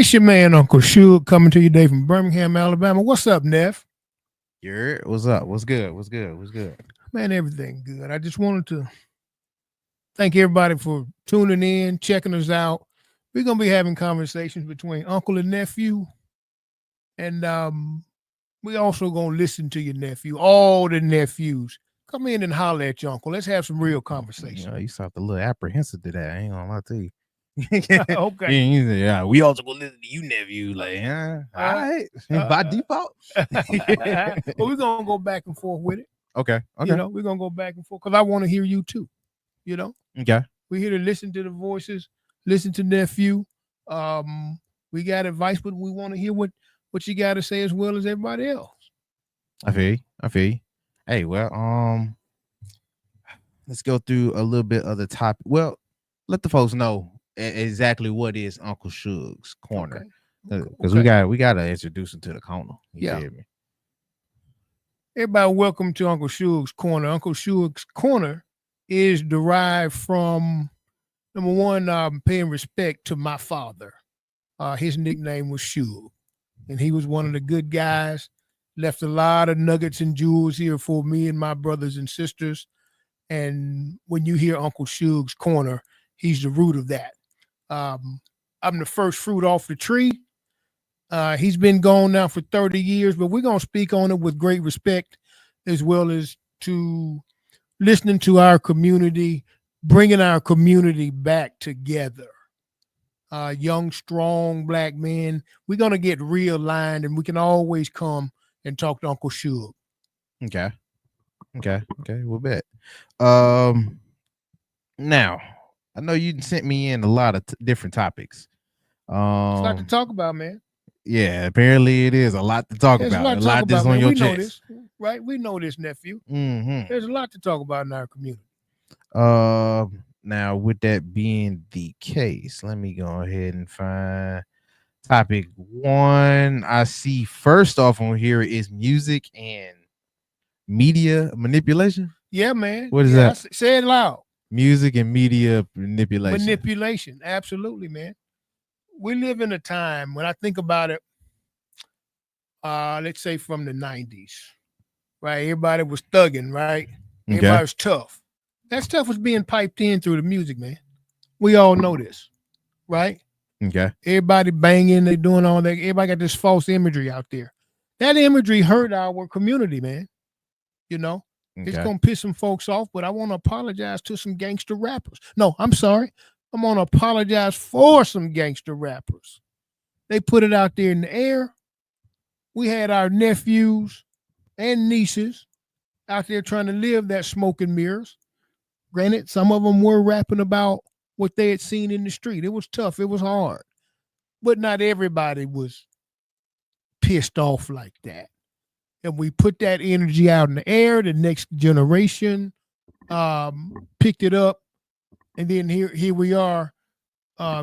It's your man, Uncle Shug, coming to you today from Birmingham, Alabama. What's up, Neff? What's up? What's good? What's good? What's good? Man, everything good. I just wanted to thank everybody for tuning in, checking us out. We're going to be having conversations between uncle and nephew. And we also going to listen to your nephew, all the nephews. Come in and holler at your uncle. Let's have some real conversation. You sound a little apprehensive to that. I ain't gonna lie to you. Okay. Yeah, we also gonna listen to you, nephew. Like, huh? All right, by default. Well, we're going to go back and forth with it. Okay. We're going to go back and forth because I want to hear you too. You know? Okay. We're here to listen to the voices, listen to nephew. We got advice, but we want to hear what you got to say as well as everybody else. I feel you. I feel you. Hey, well, let's go through a little bit of the topic. Well, let the folks know exactly what is Uncle Shug's corner, because we gotta introduce him to the corner. You feel me? Everybody, welcome to Uncle Shug's corner. Uncle Shug's corner is derived from number one, paying respect to my father. His nickname was Shug, and he was one of the good guys. Left a lot of nuggets and jewels here for me and my brothers and sisters. And when you hear Uncle Shug's corner, he's the root of that. I'm the first fruit off the tree. He's been gone now for 30 years, but we're going to speak on it with great respect, as well as to listening to our community, bringing our community back together. Young, strong black men. We're going to get realigned, and we can always come and talk to Uncle Shug. Okay. We'll bet. Now I know you sent me in a lot of different topics. It's a lot to talk about, man. Yeah, apparently it is a lot to talk There's about. A lot that's on your we chest. know this, right? We know this, nephew. Mm-hmm. There's a lot to talk about in our community. Now with that being the case, let me go ahead and find topic one. I see first off on here is music and media manipulation. Yeah, man. What is that? Say it loud. Music and media manipulation. Manipulation. Absolutely, man. We live in a time when I think about it, let's say from the 90s, right? Everybody was thugging, right? Everybody was tough. That stuff was being piped in through the music, man. We all know this, right? Okay. Everybody banging, they doing all that. Everybody got this false imagery out there. That imagery hurt our community, man. You know, it's going to piss some folks off, but I want to apologize to some gangster rappers. No, I'm sorry. I'm going to apologize for some gangster rappers. They put it out there in the air. We had our nephews and nieces out there trying to live that smoke and mirrors. Granted, some of them were rapping about what they had seen in the street. It was tough. It was hard. But not everybody was pissed off like that. And we put that energy out in the air. The next generation picked it up. And then here we are,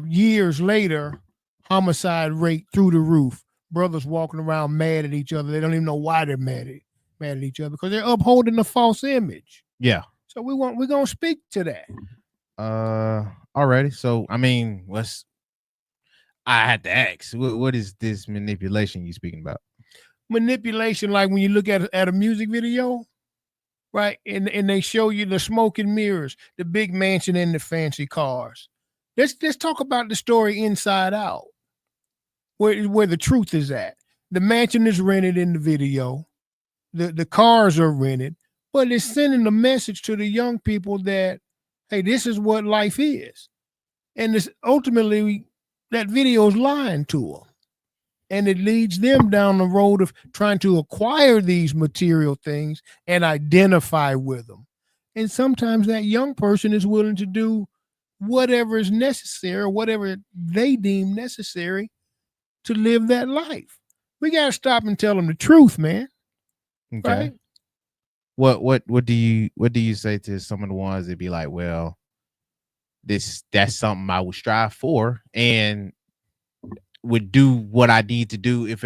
years later, homicide rate through the roof. Brothers walking around mad at each other. They don't even know why they're mad at each other because they're upholding a false image. Yeah. So we're gonna speak to that. Alrighty. So I mean, I had to ask, what is this manipulation you speaking about? Manipulation, like when you look at a music video, right? And they show you the smoke and mirrors, the big mansion and the fancy cars. Let's talk about the story inside out. Where the truth is at. The mansion is rented in the video. The cars are rented, but it's sending a message to the young people that, hey, this is what life is. And this ultimately that video is lying to them. And it leads them down the road of trying to acquire these material things and identify with them. And sometimes that young person is willing to do whatever is necessary, or whatever they deem necessary to live that life. We got to stop and tell them the truth, man. Okay. Right? What do you say to some of the ones that be like, well, that's something I would strive for and would do what I need to do if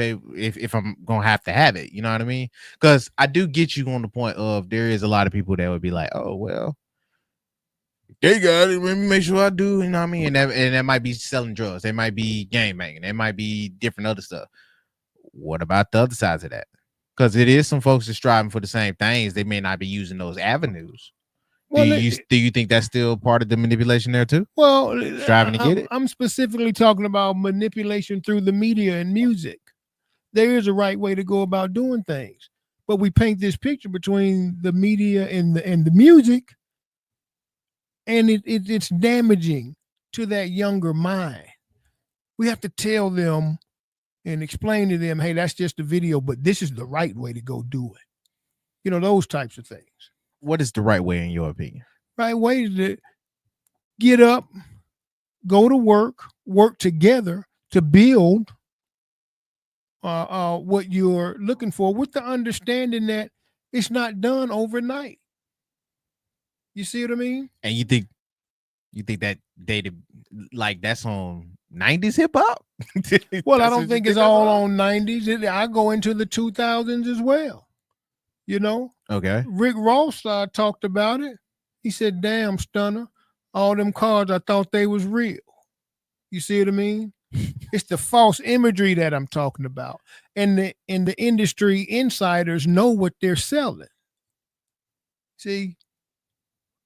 I'm gonna have to have it, you know what I mean? Because I do get you on the point of there is a lot of people that would be like, oh well, They got it. Let me make sure I do. You know what I mean? And that might be selling drugs. They might be game banging. They might be different other stuff. What about the other sides of that? Because it is some folks that's striving for the same things. They may not be using those avenues. Well, Do you think that's still part of the manipulation there too? Well, Striving to get it. I'm specifically talking about manipulation through the media and music. There is a right way to go about doing things, but we paint this picture between the media and the music, and it's damaging to that younger mind. We have to tell them and explain to them, hey, that's just a video, but this is the right way to go do it. You know, those types of things. What is the right way in your opinion? Right way to get up, go to work together to build what you're looking for, with the understanding that it's not done overnight. You see what I mean? And you think that like that's on 90s hip hop? Well, I don't think it's all on 90s. I go into the 2000s as well. You know? Okay. Rick Ross talked about it. He said, damn, Stunner, all them cars, I thought they was real. You see what I mean? It's the false imagery that I'm talking about. And the industry insiders know what they're selling. See,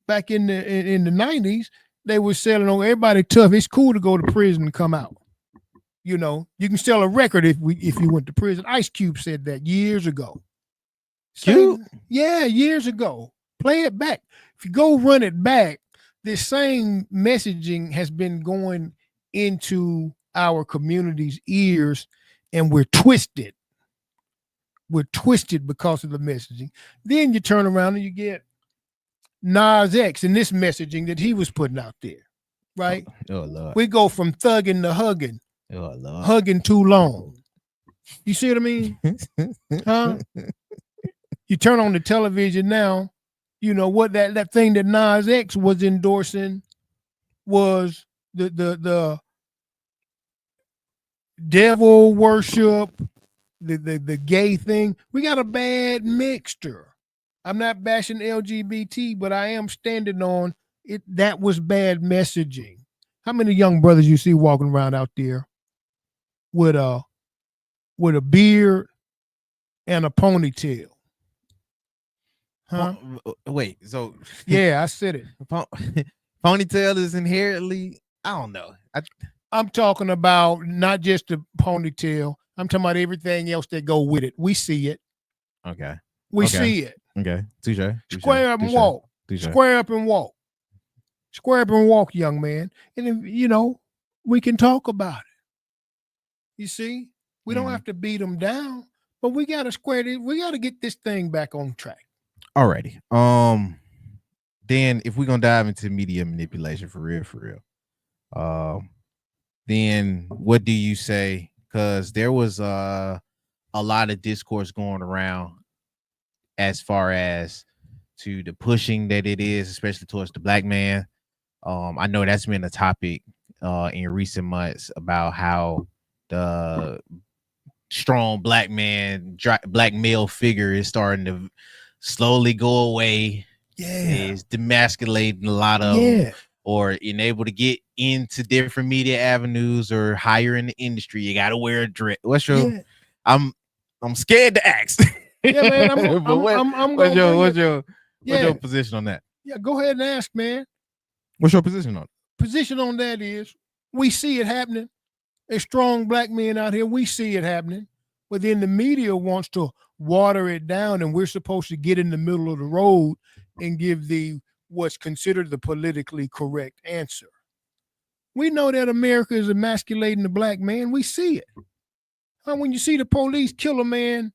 back in the 90s, they were selling on everybody tough. It's cool to go to prison and come out. You know, you can sell a record if you went to prison. Ice Cube said that years ago. Cube? Yeah, years ago. Play it back. If you go run it back, this same messaging has been going into our community's ears, and we're twisted. We're twisted because of the messaging. Then you turn around and you get Nas X and this messaging that he was putting out there, right? Oh Lord. We go from thugging to hugging. Oh Lord. Hugging too long. You see what I mean? Huh? You turn on the television now, you know what that thing that Nas X was endorsing was the devil worship, the gay thing. We got a bad mixture. I'm not bashing LGBT, but I am standing on it. That was bad messaging. How many young brothers you see walking around out there with a beard and a ponytail? Huh? Wait, so yeah, I said it. Ponytail is inherently, I don't know. I'm talking about not just the ponytail. I'm talking about everything else that go with it. We see it. Okay. We see it. Okay. Touche. Square up and walk. Square up and walk. Square up and walk, young man. And if, you know, we can talk about it. You see? We don't have to beat them down, but we got to square it. We got to get this thing back on track. Alrighty. Then if we're gonna dive into media manipulation for real, then what do you say? Because there was a lot of discourse going around as far as to the pushing that it is, especially towards the black man. I know that's been a topic in recent months about how the strong black man, black male figure is starting to slowly go away. Is demasculating a lot of or unable to get into different media avenues or higher in the industry. You gotta wear a dress. What's your I'm scared to ask. Yeah, man. What's your position on that? Yeah, go ahead and ask, man. What's your position on it? Position on that is we see it happening. There's strong black men out here. We see it happening. But then the media wants to water it down, and we're supposed to get in the middle of the road and give what's considered the politically correct answer. We know that America is emasculating the black man. We see it. When you see the police kill a man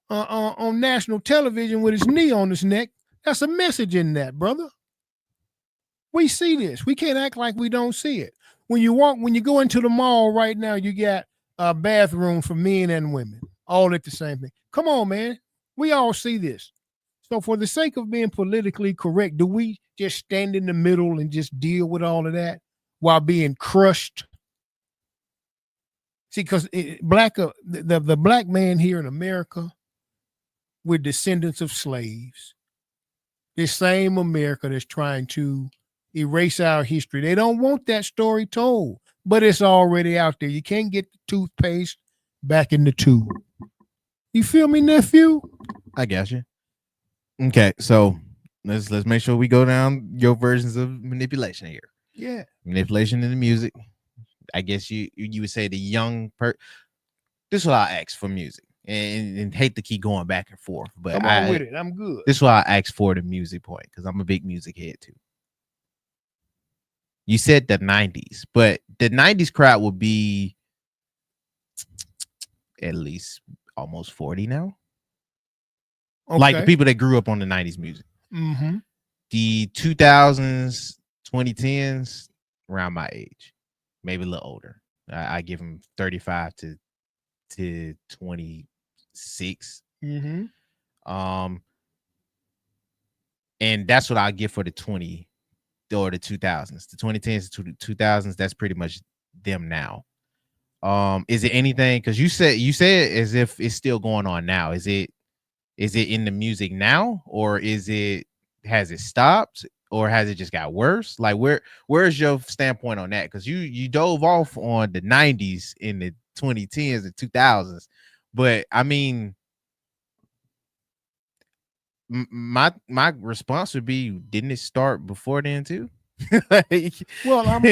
on national television with his knee on his neck, that's a message in that, brother. We see this. We can't act like we don't see it. When you go into the mall right now, you got a bathroom for men and women, all at the same thing. Come on, man. We all see this. So for the sake of being politically correct, do we just stand in the middle and just deal with all of that while being crushed? See, because the black man here in America, we're descendants of slaves. This same America that's trying to, erase our history. They don't want that story told, but it's already out there. You can't get the toothpaste back in the tube. You feel me, nephew? I got you. Okay, so let's make sure we go down your versions of manipulation here. Yeah. Manipulation in the music. I guess you would say the young this is what I ask for music. And hate to keep going back and forth, but Come on with it. I'm good. This is why I asked for the music point, because I'm a big music head too. You said the 90s, but the 90s crowd would be at least almost 40 now. Okay. Like the people that grew up on the 90s music. Mm-hmm. The 2000s, 2010s, around my age, maybe a little older. I give them 35 to 26. Mm-hmm. And that's what I give for the 20 or the 2000s, the 2010s to the 2000s. That's pretty much them now. Is it anything? Because you said as if it's still going on now. Is it in the music now, or has it stopped, or has it just got worse? Like where's your standpoint on that? Because you dove off on the 90s in the 2010s and 2000s, but I mean, my response would be, didn't it start before then too? Like, well, I'm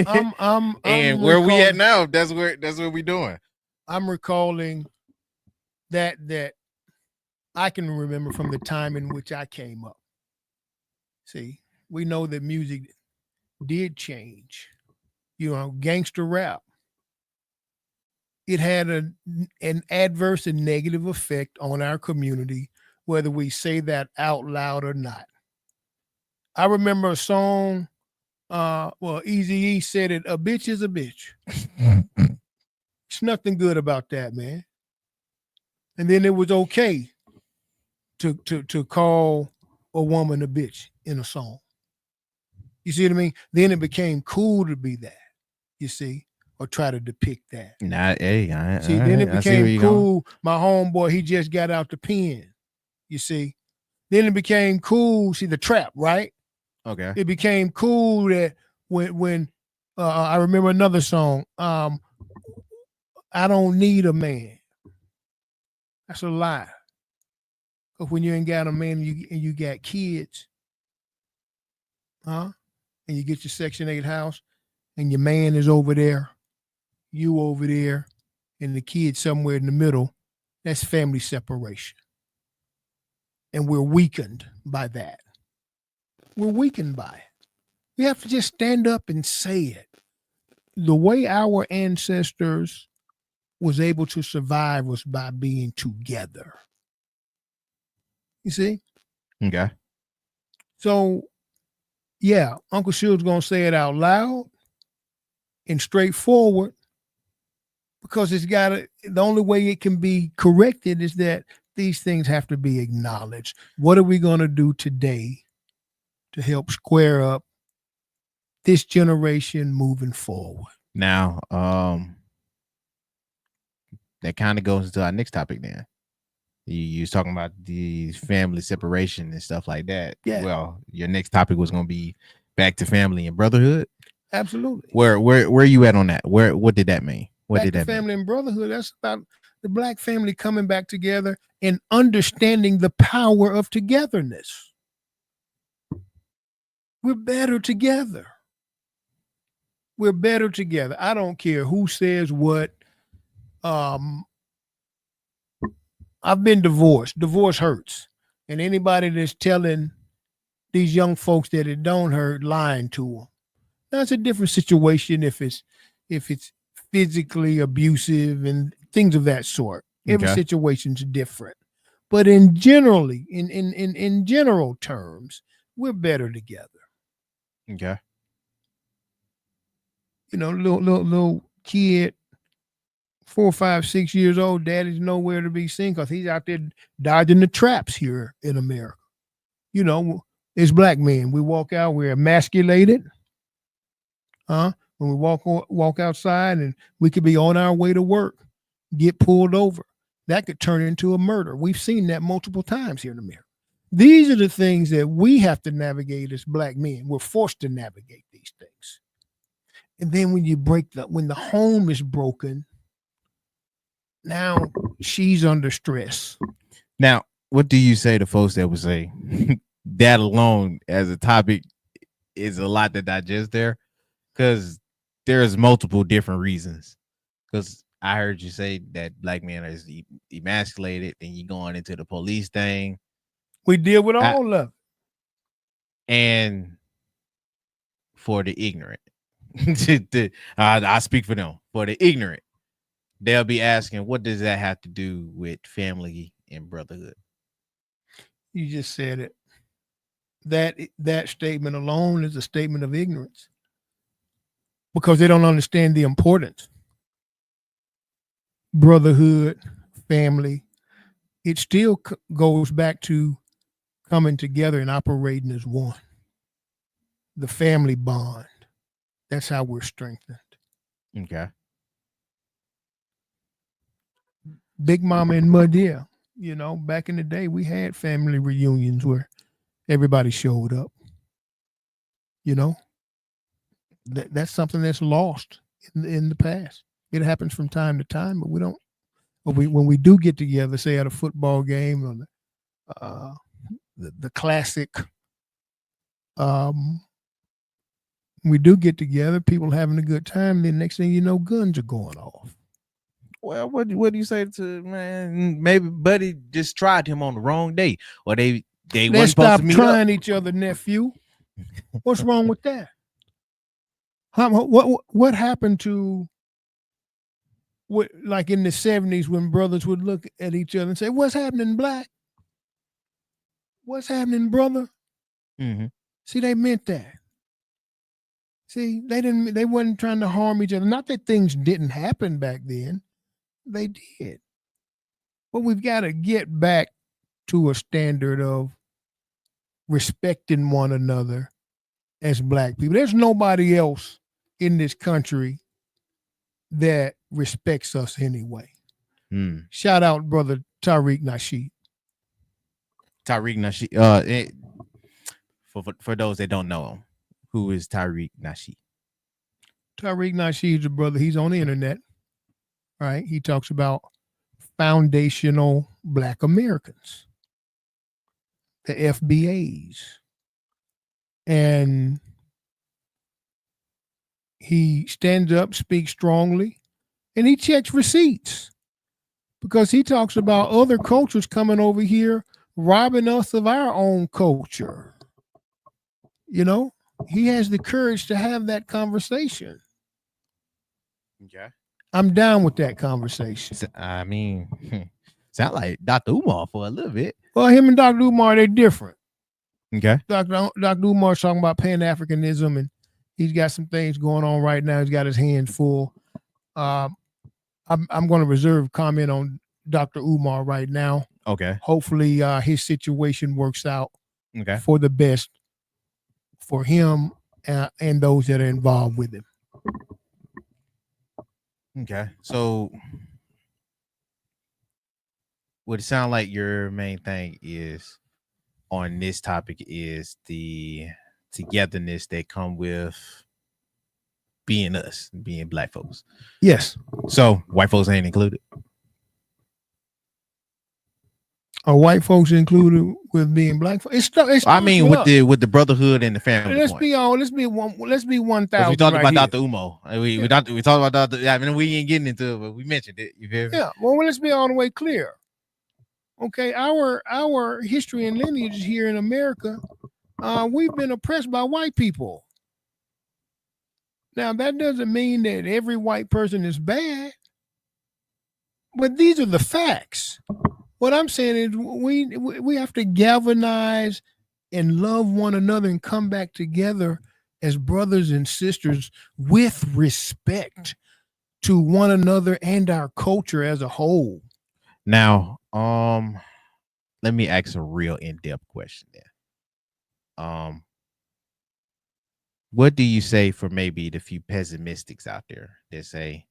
and where we at now? That's what we doing. I'm recalling that I can remember from the time in which I came up. See, we know that music did change. You know, gangster rap. It had an adverse and negative effect on our community, whether we say that out loud or not. I remember a song, Eazy-E said it, "A bitch is a bitch." It's nothing good about that, man. And then it was okay to call a woman a bitch in a song. You see what I mean? Then it became cool to be that, you see, or try to depict that. Nah, hey, then it became cool. My homeboy, he just got out the pen, you see. Then it became cool. See, the trap, right? Okay. It became cool that when I remember another song, I don't need a man. That's a lie. Because when you ain't got a man and you got kids, and you get your Section 8 house, and your man is over there, you over there, and the kid somewhere in the middle, that's family separation. And we're weakened by that. We're weakened by it. We have to just stand up and say it. The way our ancestors was able to survive was by being together. You see? Okay. So, yeah, Uncle Shug's going to say it out loud and straightforward, because the only way it can be corrected is that these things have to be acknowledged. What are we going to do today to help square up this generation moving forward? Now, that kind of goes into our next topic then. You was talking about the family separation and stuff like that. Yeah. Well, your next topic was going to be back to family and brotherhood. Absolutely. Where are you at on that? What did that mean? What back did to that family mean? and brotherhood. That's about the Black family coming back together and understanding the power of togetherness. We're better together. We're better together. I don't care who says what. I've been divorced. Divorce hurts. And anybody that's telling these young folks that it don't hurt, lying to them. That's a different situation if it's physically abusive and things of that sort. Every situation's different. But in general terms, we're better together. Okay. You know, little kid, 4, 5, 6 years old, daddy's nowhere to be seen because he's out there dodging the traps here in America. You know, as black men, we walk out, we're emasculated. When we walk outside and we could be on our way to work, get pulled over. That could turn into a murder. We've seen that multiple times here in America. These are the things that we have to navigate as black men. We're forced to navigate these things. And then when when the home is broken, now she's under stress. Now, what do you say to folks that would say that alone as a topic is a lot to digest there? Because there's multiple different reasons. Because I heard you say that black men are emasculated, and you going into the police thing. We deal with all of it. And for the ignorant, I speak for them. For the ignorant, they'll be asking, what does that have to do with family and brotherhood? You just said it. That statement alone is a statement of ignorance because they don't understand the importance. Brotherhood, family, it still goes back to coming together and operating as one. The family bond. That's how we're strengthened. Okay. Big Mama and Muddy, back in the day, we had family reunions where everybody showed up. That's something that's lost in the past. It happens from time to time, but we don't. But when we do get together, say at a football game or the classic, we do get together, people having a good time. Then next thing you know, guns are going off. Well, what do you say to, man? Maybe Buddy just tried him on the wrong day, or they Let's stop trying each other, nephew. What's wrong with that? What happened to like in the 70s when brothers would look at each other and say, "What's happening, black? What's happening, brother?" Mm-hmm. See, they meant that. See, they wasn't trying to harm each other. Not that things didn't happen back then. They did. But we've got to get back to a standard of respecting one another as black people. There's nobody else in this country that respects us anyway. Shout out, brother Tariq Nasheed. Tariq Nasheed. For those that don't know him, who is Tariq Nasheed? Tariq Nasheed's a brother. He's on the internet, right? He talks about foundational black Americans, the FBAs. And he stands up, speaks strongly, and he checks receipts because he talks about other cultures coming over here robbing us of our own culture. He has the courage to have that conversation. Okay. I'm down with that conversation. I mean, sound like Dr. Umar for a little bit. Well, him and Dr. Umar, they're different. Okay. Dr. Umar's talking about Pan-Africanism, and he's got some things going on right now. He's got his hands full. I'm going to reserve comment on Dr. Umar right now. Okay. Hopefully, his situation works out for the best for him and those that are involved with him. Okay. So what it sounds like your main thing is on this topic is the togetherness that come with being us, being black folks. Yes. So white folks ain't included. Are white folks included with being black folks? I mean, with the brotherhood and the family. Let's be 1,000. We talked about Dr. Umo. We talked about Dr. I mean, we ain't getting into it, but we mentioned it. You feel me? Yeah. Well, let's be all the way clear. Okay, our history and lineage here in America, we've been oppressed by white people. Now, that doesn't mean that every white person is bad, but these are the facts. What I'm saying is we have to galvanize and love one another and come back together as brothers and sisters with respect to one another and our culture as a whole. Now, let me ask a real in-depth question there. What do you say for maybe the few pessimistics out there that say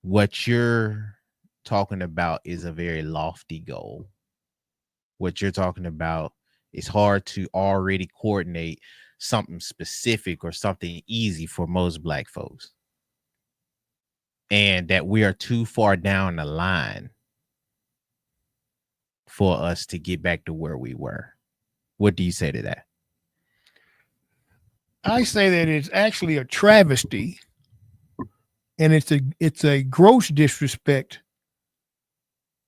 what you're talking about is a very lofty goal, what you're talking about, it's hard to already coordinate something specific or something easy for most Black folks. And that we are too far down the line for us to get back to where we were. What do you say to that? I say that it's actually a travesty, and it's a gross disrespect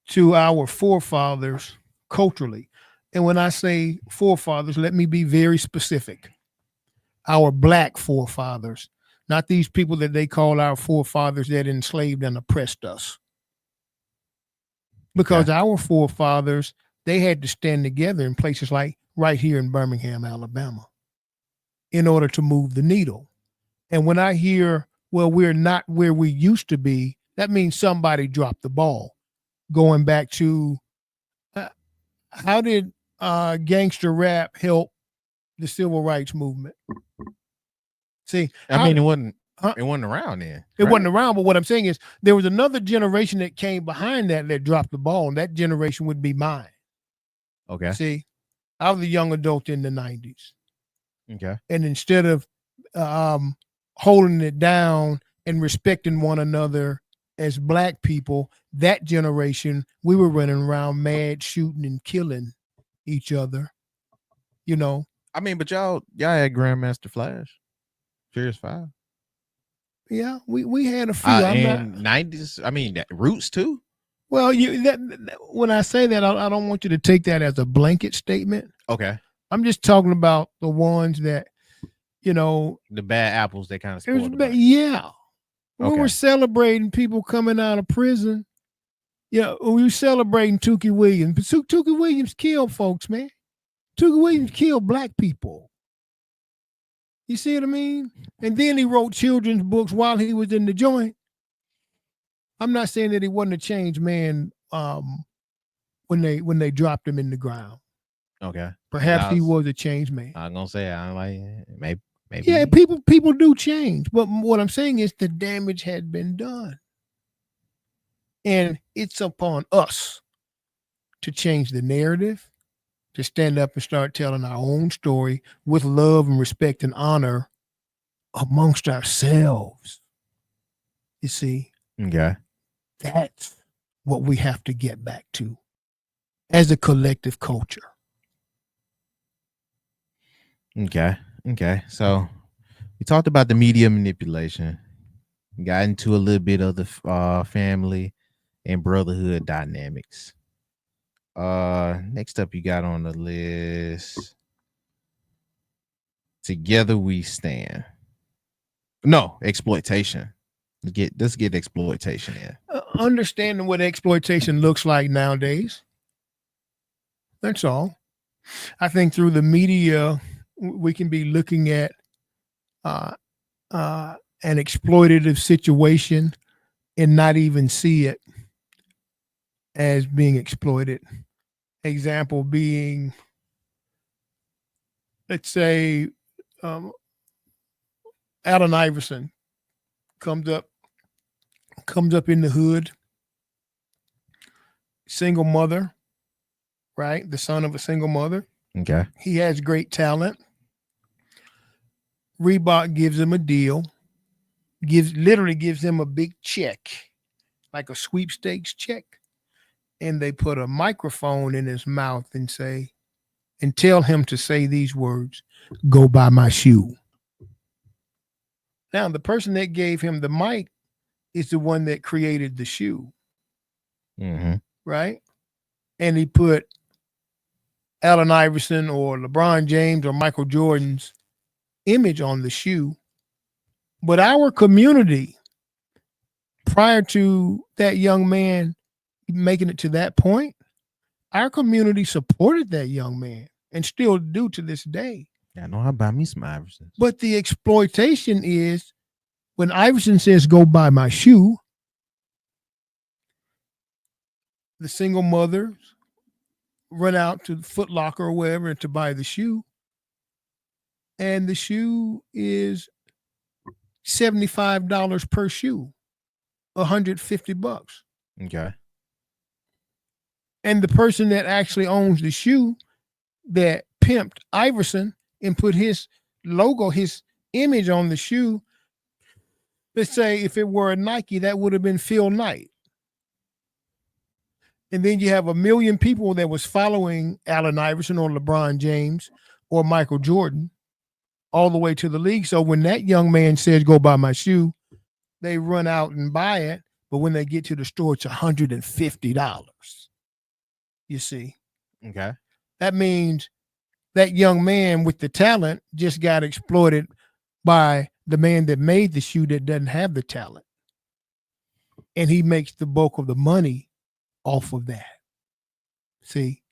to our forefathers culturally. And when I say forefathers, let me be very specific. Our Black forefathers, not these people that they call our forefathers that enslaved and oppressed us. Because our forefathers, they had to stand together in places like right here in Birmingham, Alabama, in order to move the needle. And when I hear, well, we're not where we used to be, that means somebody dropped the ball. Going back to how did gangster rap help the civil rights movement? See, I mean, it wasn't around then. It wasn't around, but what I'm saying is there was another generation that came behind that dropped the ball, and that generation would be mine. Okay. See, I was a young adult in the 90s. Okay. And instead of holding it down and respecting one another as Black people, that generation, we were running around mad, shooting and killing each other. You know. I mean, but y'all had Grandmaster Flash, Furious 5. Yeah, we had a few. And 90s. I mean, Roots too. Well, when I say that, I don't want you to take that as a blanket statement. Okay. I'm just talking about the ones that, the bad apples that kind of spoiled the bunch. Yeah. Okay. We were celebrating people coming out of prison. Yeah, we were celebrating Tookie Williams. But Tookie Williams killed folks, man. Tookie Williams killed Black people. You see what I mean? And then he wrote children's books while he was in the joint. I'm not saying that he wasn't a changed man when they dropped him in the ground. Okay. Perhaps he was a changed man. I'm gonna say I like maybe. Yeah, people do change, but what I'm saying is the damage had been done, and it's upon us to change the narrative, to stand up and start telling our own story with love and respect and honor amongst ourselves. You see? Okay. That's what we have to get back to as a collective culture. Okay. So we talked about the media manipulation. We got into a little bit of the family and brotherhood dynamics. Next up, you got on the list. Together we stand. No, exploitation. Let's get exploitation in. Understanding what exploitation looks like nowadays. That's all. I think through the media, we can be looking at an exploitative situation and not even see it as being exploited. Example being, let's say, Allen Iverson comes up in the hood, single mother, right? The son of a single mother. Okay. He has great talent. Reebok gives him a deal, literally gives him a big check, like a sweepstakes check. And they put a microphone in his mouth and tell him to say these words, "Go buy my shoe." Now, the person that gave him the mic is the one that created the shoe. Mm-hmm. Right? And he put Allen Iverson or LeBron James or Michael Jordan's image on the shoe. But our community, prior to that young man making it to that point, our community supported that young man and still do to this day. I know how to buy me some Iversons. But the exploitation is when Iverson says, "Go buy my shoe," the single mothers run out to Foot Locker or wherever to buy the shoe. And the shoe is $75 per shoe, $150. Okay. And the person that actually owns the shoe that pimped Iverson and put his logo, his image on the shoe, let's say if it were a Nike, that would have been Phil Knight. And then you have a million people that was following Allen Iverson or LeBron James or Michael Jordan all the way to the league. So when that young man says, go buy my shoe, they run out and buy it. But when they get to the store, it's $150. You see? Okay. That means that young man with the talent just got exploited by the man that made the shoe that doesn't have the talent. And he makes the bulk of the money off of that. See?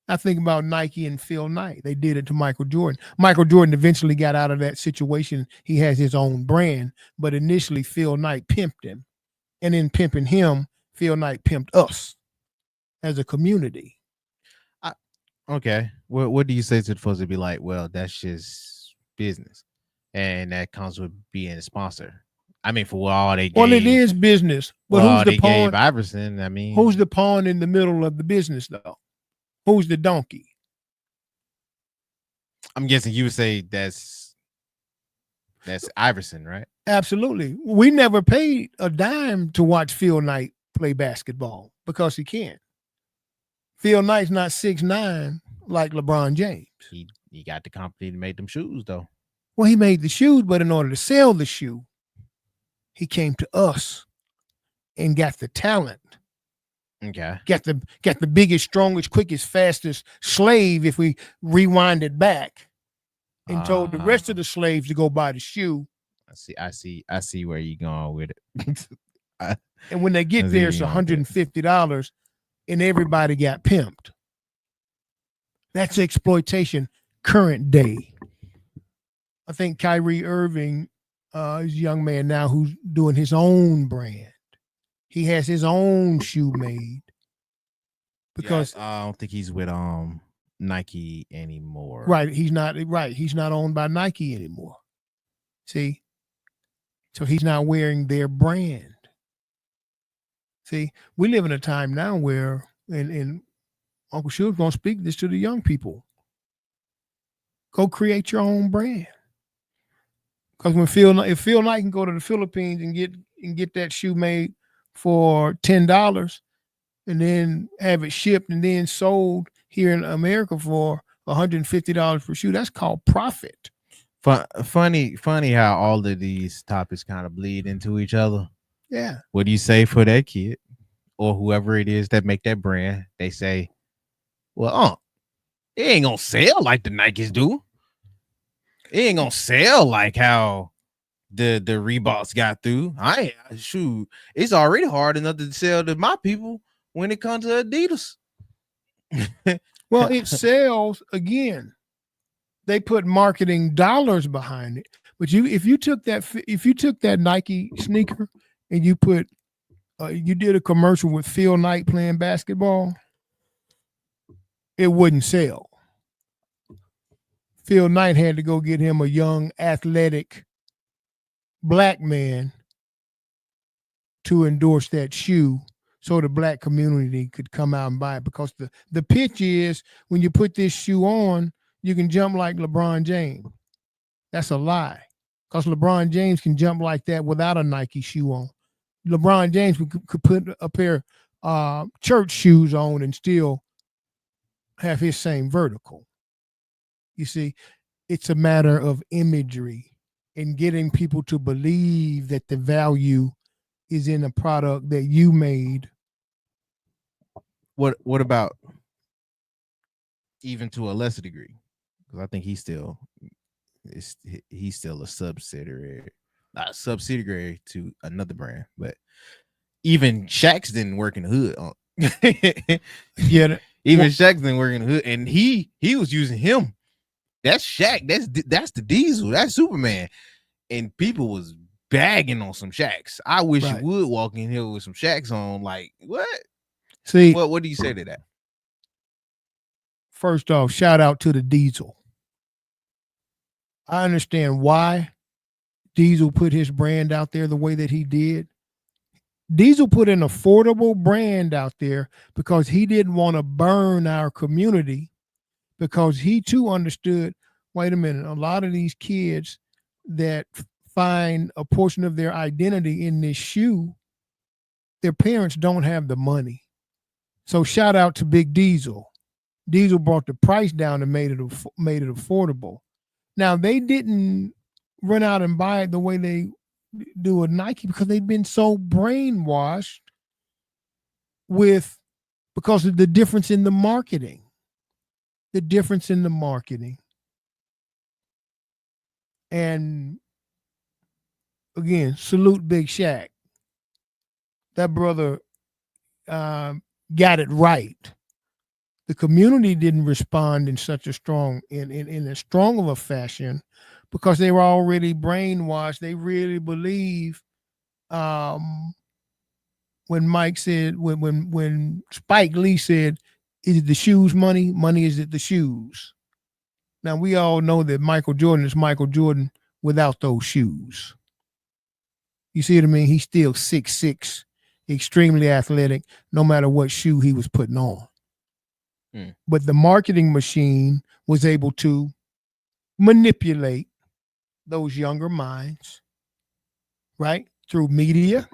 I think about Nike and Phil Knight. They did it to Michael Jordan. Michael Jordan eventually got out of that situation. He has his own brand, but initially Phil Knight pimped him. And in pimping him, Phil Knight pimped us as a community. Okay. What do you say to the folks that be like, well, that's just business, and that comes with being a sponsor? I mean, for all they gave, well, it is business, but who's the pawn? Gave Iverson. I mean, who's the pawn in the middle of the business, though? Who's the donkey? I'm guessing you would say that's Iverson, right? Absolutely. We never paid a dime to watch Phil Knight play basketball because he can't. Phil Knight's not 6'9" like LeBron James. He got the company to make them shoes, though. Well, he made the shoes, but in order to sell the shoe, he came to us and got the talent. Okay. Got the biggest, strongest, quickest, fastest slave, if we rewind it back, and told the rest of the slaves to go buy the shoe. I see where you're going with it. And when they get there, it's $150, and everybody got pimped. That's exploitation current day. I think Kyrie Irving is a young man now who's doing his own brand. He has his own shoe made. Because I don't think he's with Nike anymore. Right. He's not owned by Nike anymore. See? So he's not wearing their brand. See, we live in a time now where, and Uncle Shug's going to speak this to the young people. Go create your own brand. Because if Phil Knight can go to the Philippines and get that shoe made for $10 and then have it shipped and then sold here in America for $150 per shoe, that's called profit. Funny how all of these topics kind of bleed into each other. Yeah. What do you say for that kid or whoever it is that make that brand? They say, well, it ain't gonna sell like the Nikes do. It ain't gonna sell like how the Reeboks got through. It's already hard enough to sell to my people when it comes to Adidas. Well, it sells again. They put marketing dollars behind it. But if you took that Nike sneaker and you did a commercial with Phil Knight playing basketball, it wouldn't sell. Phil Knight had to go get him a young, athletic black man to endorse that shoe so the black community could come out and buy it. Because the pitch is, when you put this shoe on, you can jump like LeBron James. That's a lie. Because LeBron James can jump like that without a Nike shoe on. LeBron James could put a pair of church shoes on and still have his same vertical. You see, it's a matter of imagery and getting people to believe that the value is in a product that you made. What about even to a lesser degree? Because I think he's still a subsidiary, not a subsidiary to another brand, but even Shaq's didn't work in the hood. Yeah, even Shaq's didn't work in the hood, and he was using him. That's Shaq. That's the Diesel. That's Superman, and people was bagging on some Shaqs. I wish you would walk in here with some Shaqs on. Like, what? See, what do you say to that? First off, shout out to the Diesel. I understand why Diesel put his brand out there the way that he did. Diesel put an affordable brand out there because he didn't want to burn our community, because he too understood, wait a minute, a lot of these kids that find a portion of their identity in this shoe, their parents don't have the money. So shout out to Big Diesel. Diesel brought the price down and made it affordable. Now they didn't run out and buy it the way they do with Nike, because they've been so brainwashed with, because of the difference in the marketing. The difference in the marketing. And again, salute Big Shaq. That brother got it right. The community didn't respond in such a strong, in as strong of a fashion, because they were already brainwashed. They really believe, when Mike said, when Spike Lee said, "Is it the shoes money? Money is it the shoes?" Now we all know that Michael Jordan is Michael Jordan without those shoes. You see what I mean? He's still 6'6", extremely athletic, no matter what shoe he was putting on. But the marketing machine was able to manipulate those younger minds, right? Through media,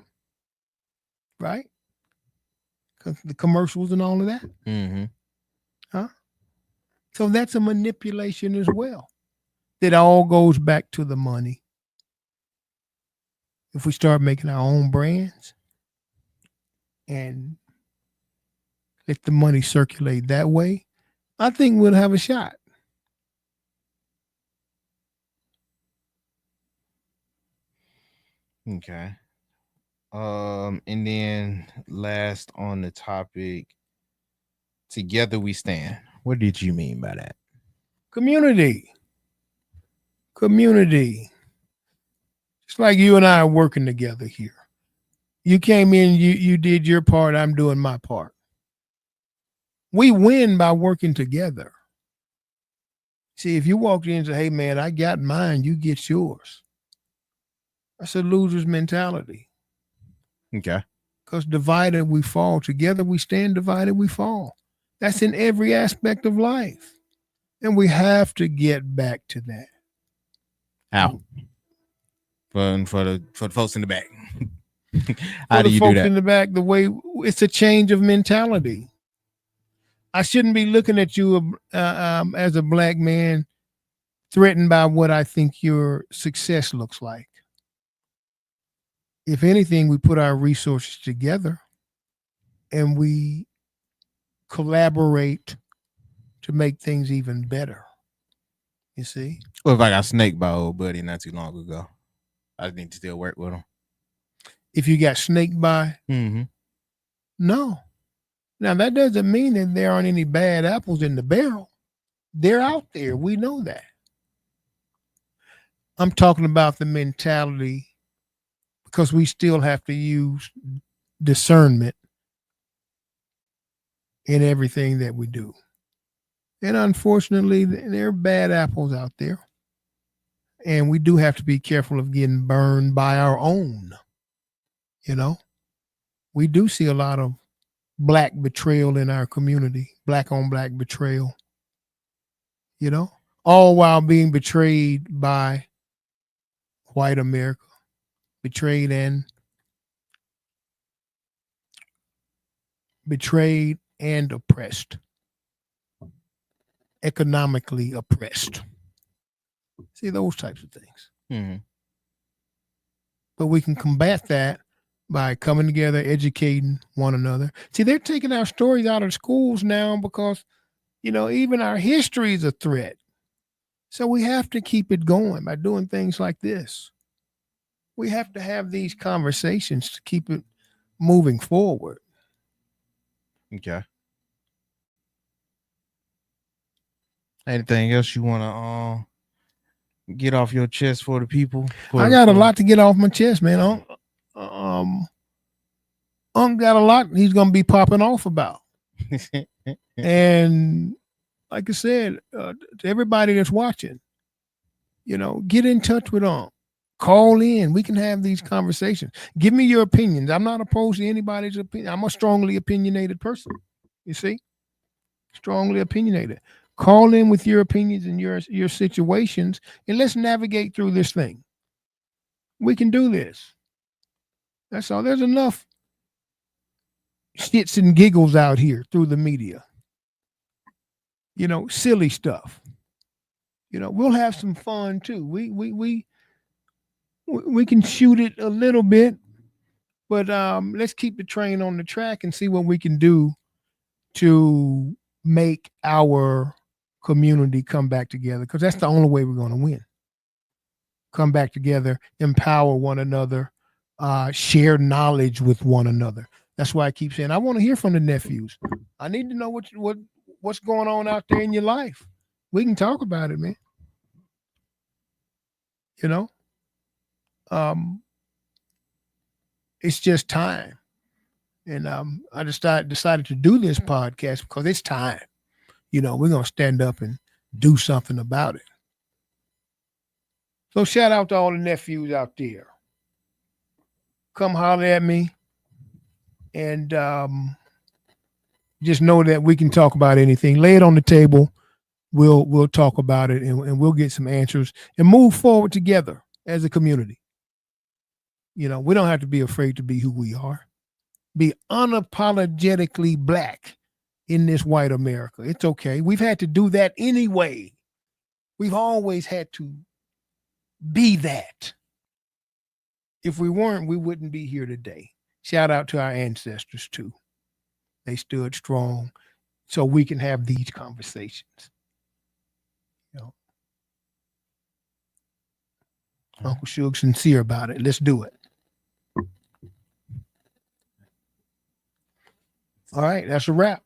right? The commercials and all of that. Mm-hmm. Huh? So that's a manipulation as well. That all goes back to the money. If we start making our own brands and let the money circulate that way, I think we'll have a shot. Okay. And then last on the topic, together we stand. What did you mean by that? Community. It's like you and I are working together here. You came in, you did your part, I'm doing my part. We win by working together. See, if you walked in and said, "Hey man, I got mine, you get yours," that's a loser's mentality. Okay. Because divided we fall, together we stand, divided we fall. That's in every aspect of life. And we have to get back to that. How? For the folks in the back. How do you do that? In the back, the way it's a change of mentality. I shouldn't be looking at you as a black man threatened by what I think your success looks like. If anything, we put our resources together and we collaborate to make things even better. You see? Well, if I got snaked by old buddy not too long ago, I need to still work with him. If you got snaked by? Mm-hmm. No. Now, that doesn't mean that there aren't any bad apples in the barrel. They're out there. We know that. I'm talking about the mentality, because we still have to use discernment in everything that we do. And unfortunately, there are bad apples out there. And we do have to be careful of getting burned by our own. You know, we do see a lot of black betrayal in our community, black on black betrayal, you know, all while being betrayed by white America, betrayed and oppressed, economically oppressed. See, those types of things. Mm-hmm. But we can combat that by coming together, educating one another. See, they're taking our stories out of schools now because, you know, even our history is a threat. So we have to keep it going by doing things like this. We have to have these conversations to keep it moving forward. Okay. Anything else you want to get off your chest for the people? I got a lot to get off my chest, man. Got a lot he's going to be popping off about. And like I said, to everybody that's watching, you know, get in touch with Call in. We can have these conversations. Give me your opinions. I'm not opposed to anybody's opinion. I'm a strongly opinionated person. You see? Strongly opinionated. Call in with your opinions and your situations, and let's navigate through this thing. We can do this. That's all. There's enough shits and giggles out here through the media. Silly stuff. We'll have some fun too. We can shoot it a little bit, but let's keep the train on the track and see what we can do to make our community come back together, because that's the only way we're going to win. Come back together, empower one another, share knowledge with one another. That's why I keep saying I want to hear from the nephews. I need to know what's going on out there in your life. We can talk about it, man. It's just time. And I decided to do this podcast because it's time. We're going to stand up and do something about it. So shout out to all the nephews out there. Come holler at me. And just know that we can talk about anything. Lay it on the table. We'll talk about it, and we'll get some answers and move forward together as a community. We don't have to be afraid to be who we are. Be unapologetically black in this white America. It's okay. We've had to do that anyway. We've always had to be that. If we weren't, we wouldn't be here today. Shout out to our ancestors too. They stood strong so we can have these conversations. Uncle Shug sincere about it. Let's do it. All right, that's a wrap.